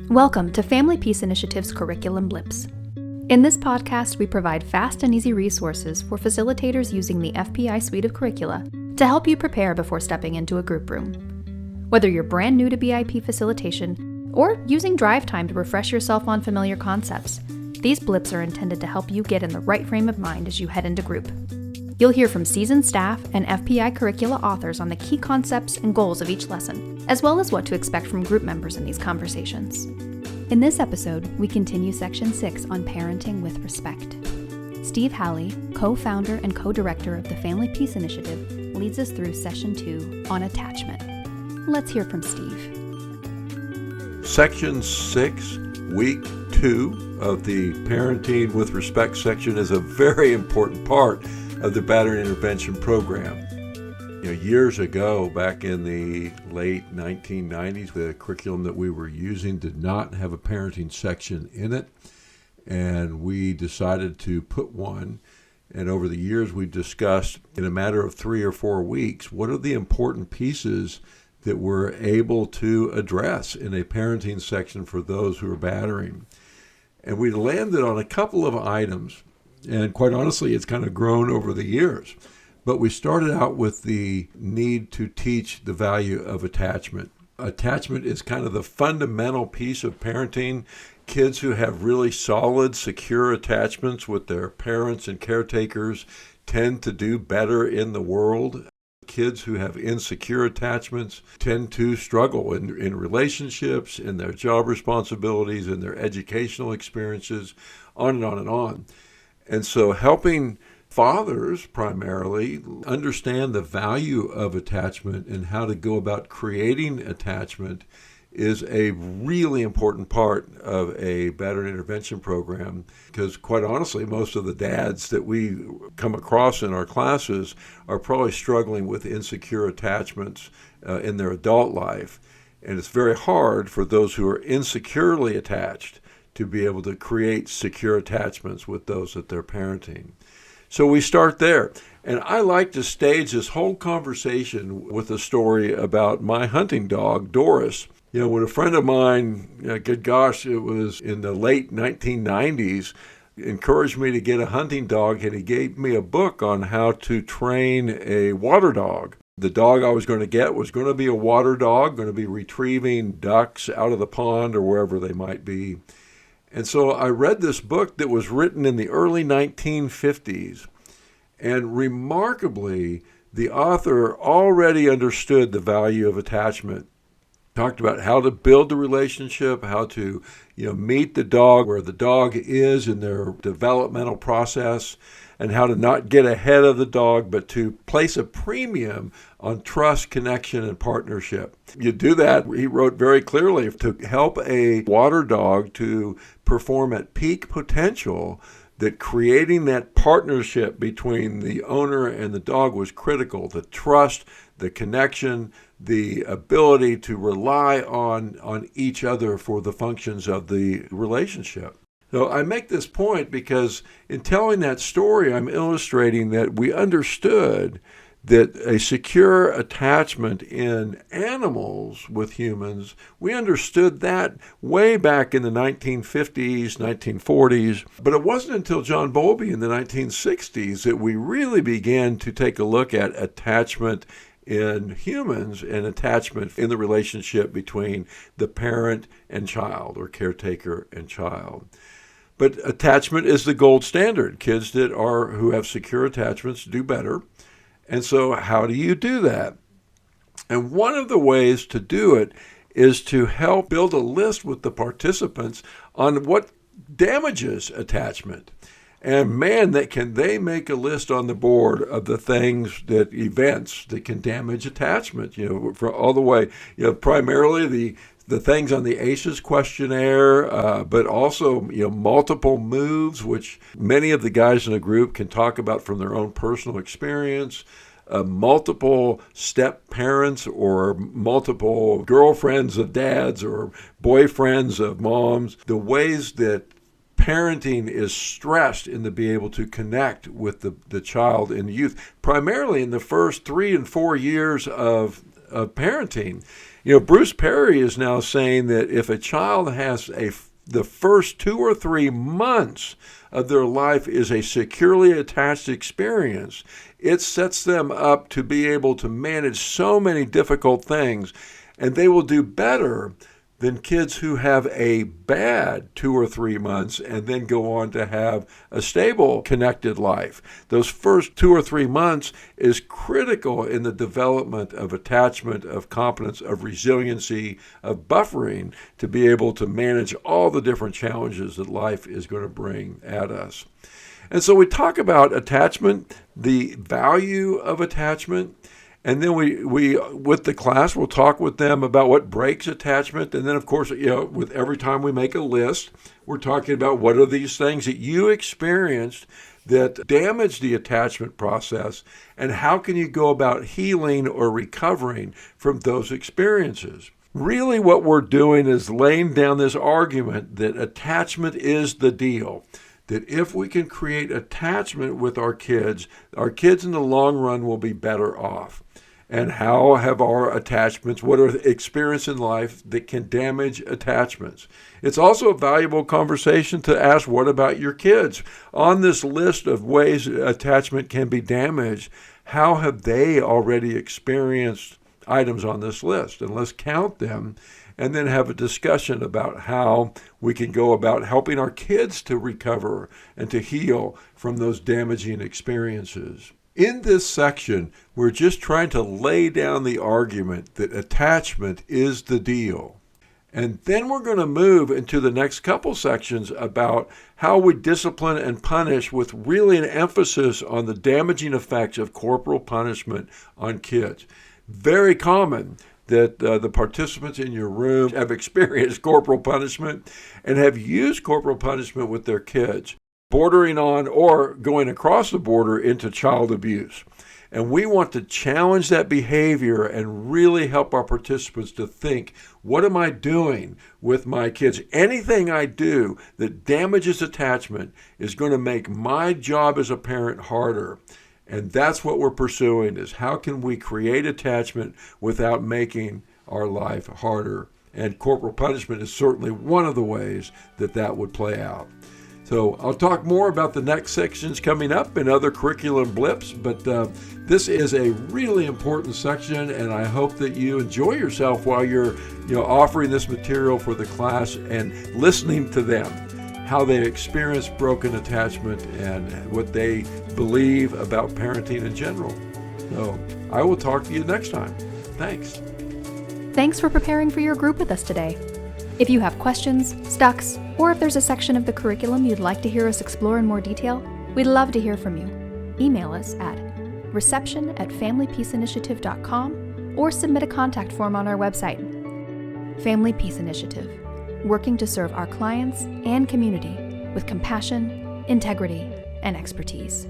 Welcome to Family Peace Initiative's Curriculum Blips. In this podcast, we provide fast and easy resources for facilitators using the FPI suite of curricula to help you prepare before stepping into a group room. Whether you're brand new to BIP facilitation or using drive time to refresh yourself on familiar concepts, these blips are intended to help you get in the right frame of mind as you head into group. You'll hear from seasoned staff and FPI curricula authors on the key concepts and goals of each lesson, as well as what to expect from group members in these conversations. In this episode, we continue Section 6 on Parenting with Respect. Steve Halley, co-founder and co-director of the Family Peace Initiative, leads us through Session 2 on attachment. Let's hear from Steve. Section 6, Week 2 of the Parenting with Respect section is a very important part of the Battery Intervention Program. Years ago, back in the late 1990s, the curriculum that we were using did not have a parenting section in it, and we decided to put one. And over the years, we discussed in a matter of 3 or 4 weeks, what are the important pieces that we're able to address in a parenting section for those who are battering. And we landed on a couple of items. And quite honestly, it's kind of grown over the years. But we started out with the need to teach the value of attachment. Attachment is kind of the fundamental piece of parenting. Kids who have really solid, secure attachments with their parents and caretakers tend to do better in the world. Kids who have insecure attachments tend to struggle in relationships, in their job responsibilities, in their educational experiences, on and on and on. And so helping fathers primarily understand the value of attachment and how to go about creating attachment is a really important part of a battery intervention program, because quite honestly, most of the dads that we come across in our classes are probably struggling with insecure attachments in their adult life. And it's very hard for those who are insecurely attached to be able to create secure attachments with those that they're parenting. So we start there. And I like to stage this whole conversation with a story about my hunting dog, Doris. When a friend of mine, good gosh, it was in the late 1990s, encouraged me to get a hunting dog, and he gave me a book on how to train a water dog. The dog I was going to get was going to be a water dog, going to be retrieving ducks out of the pond or wherever they might be. And so I read this book that was written in the early 1950s. And remarkably, the author already understood the value of attachment. Talked about how to build the relationship, how to meet the dog where the dog is in their developmental process, and how to not get ahead of the dog, but to place a premium on trust, connection, and partnership. You do that, he wrote very clearly, to help a water dog to perform at peak potential, that creating that partnership between the owner and the dog was critical. The trust, the connection, the ability to rely on each other for the functions of the relationship. So I make this point because in telling that story, I'm illustrating that we understood that a secure attachment in animals with humans, we understood that way back in the 1950s, 1940s. But it wasn't until John Bowlby in the 1960s that we really began to take a look at attachment in humans and attachment in the relationship between the parent and child, or caretaker and child. But attachment is the gold standard. Kids who have secure attachments do better. And so how do you do that? And one of the ways to do it is to help build a list with the participants on what damages attachment. And man, can they make a list on the board of the events that can damage attachment, for all the way, primarily the things on the ACEs questionnaire, but also, multiple moves, which many of the guys in the group can talk about from their own personal experience, multiple step parents or multiple girlfriends of dads or boyfriends of moms, the ways that parenting is stressed in to be able to connect with the child and youth, primarily in the first 3 and 4 years of parenting. Bruce Perry is now saying that if a child has the first 2 or 3 months of their life is a securely attached experience, it sets them up to be able to manage so many difficult things, and they will do better than kids who have a bad 2 or 3 months and then go on to have a stable, connected life. Those first 2 or 3 months is critical in the development of attachment, of competence, of resiliency, of buffering to be able to manage all the different challenges that life is going to bring at us. And so we talk about attachment, the value of attachment. And then we with the class, we'll talk with them about what breaks attachment. And then, of course, with every time we make a list, we're talking about what are these things that you experienced that damage the attachment process, and how can you go about healing or recovering from those experiences. Really what we're doing is laying down this argument that attachment is the deal. That if we can create attachment with our kids in the long run will be better off. And how have our attachments, what are the experience in life that can damage attachments? It's also a valuable conversation to ask, what about your kids? On this list of ways attachment can be damaged, how have they already experienced items on this list? And let's count them and then have a discussion about how we can go about helping our kids to recover and to heal from those damaging experiences. In this section, we're just trying to lay down the argument that attachment is the deal. And then we're going to move into the next couple sections about how we discipline and punish, with really an emphasis on the damaging effects of corporal punishment on kids. Very common that the participants in your room have experienced corporal punishment and have used corporal punishment with their kids, bordering on or going across the border into child abuse. And we want to challenge that behavior and really help our participants to think, what am I doing with my kids? Anything I do that damages attachment is going to make my job as a parent harder. And that's what we're pursuing, is how can we create attachment without making our life harder? And corporal punishment is certainly one of the ways that would play out. So I'll talk more about the next sections coming up in other curriculum blips, but this is a really important section, and I hope that you enjoy yourself while you're offering this material for the class and listening to them, how they experience broken attachment and what they believe about parenting in general. So I will talk to you next time. Thanks. Thanks for preparing for your group with us today. If you have questions, stucks, or if there's a section of the curriculum you'd like to hear us explore in more detail, we'd love to hear from you. Email us at reception@familypeaceinitiative.com or submit a contact form on our website. Family Peace Initiative, working to serve our clients and community with compassion, integrity, and expertise.